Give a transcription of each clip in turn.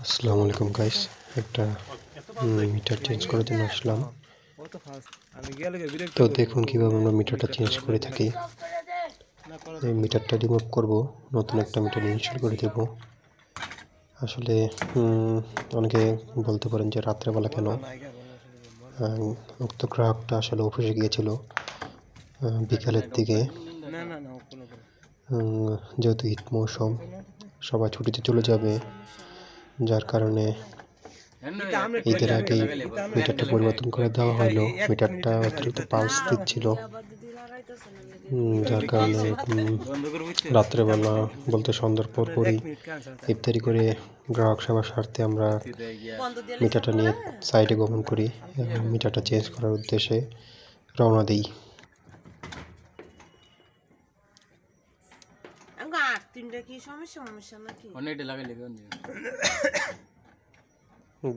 আসসালামু আলাইকুম গাইস, একটা মিটার চেঞ্জ করার জন্য আসলাম। তো দেখুন কিভাবে আমরা মিটারটা চেঞ্জ করে থাকি। এই মিটারটা রিমুভ করব, নতুন একটা মিটার ইনস্টল করে দেব। আসলে অনেকে বলতে পারেন যে রাত্রেবেলা কেন, উক্ত গ্রাহকটা আসলে অফিসে গিয়েছিল বিকালের দিকে। যেহেতু ঈদ মৌসুম, সবাই ছুটিতে চলে যাবে, যার কারণে ঈদের আগেই মিটারটা পরিবর্তন করে দেওয়া হলো। মিটারটা অতিরিক্ত পালস দিচ্ছিল, যার কারণে রাত্রেবেলা বলতে সন্ধ্যার পরপরই ইফতারি করে গ্রাহক সেবার স্বার্থে আমরা মিটারটা নিয়ে সাইডে গমন করি এবং মিটারটা চেঞ্জ করার উদ্দেশ্যে রওনা দিই।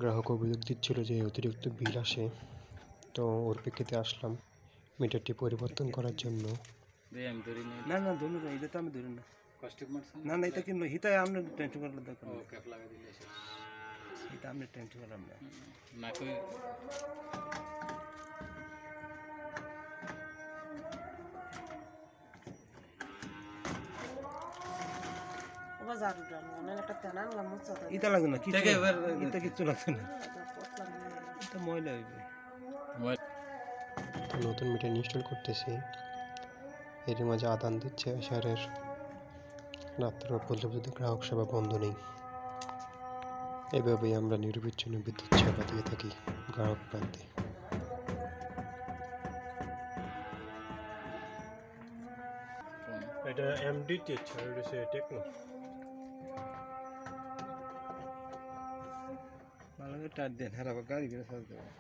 গ্রাহক অভিযোগ দিচ্ছিল যে অতিরিক্ত বিল আসে, তো ওর প্রেক্ষিতে আসলাম মিটারটি পরিবর্তন করার জন্য। নতুন মিটার ইনস্টল করতেছি, এর মাঝে আদান দিচ্ছে এশারের। রাত্র পর্যন্ত গ্রাহক সেবা বন্ধ নেই। এভাবেই আমরা নিরবিচ্ছিন্ন বিদ্যুৎ সেবা দিয়ে থাকি গ্রাহক প্রান্তে। এটা এমডিটিএইচ আর এটা সে টেকনো। ভালো করে টাইট দেন, হ্যাঁ গাড়ি করে চলতে হবে।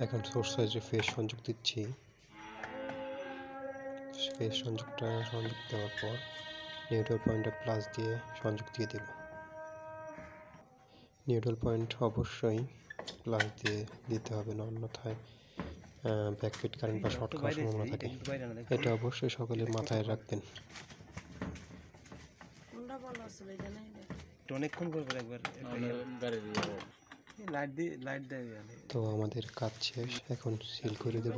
এখন সোর্স সাইজে ফেজ সংযোগ দিচ্ছি। ফেজ সংযোগ দেওয়ার পর নিউট্রাল পয়েন্টে প্লাস দিয়ে সংযোগ দিয়ে দেব। নিউট্রাল পয়েন্ট অবশ্যই প্লাস দিয়ে দিতে হবে, না অন্যথায় ব্যাকফিট কারেন্ট বা শর্ট খাওয়ার সম্ভাবনা থাকে। এটা অবশ্যই সকলে মাথায় রাখবেন। তো আমাদের কাজ শেষ, এখন সিল করে দেব।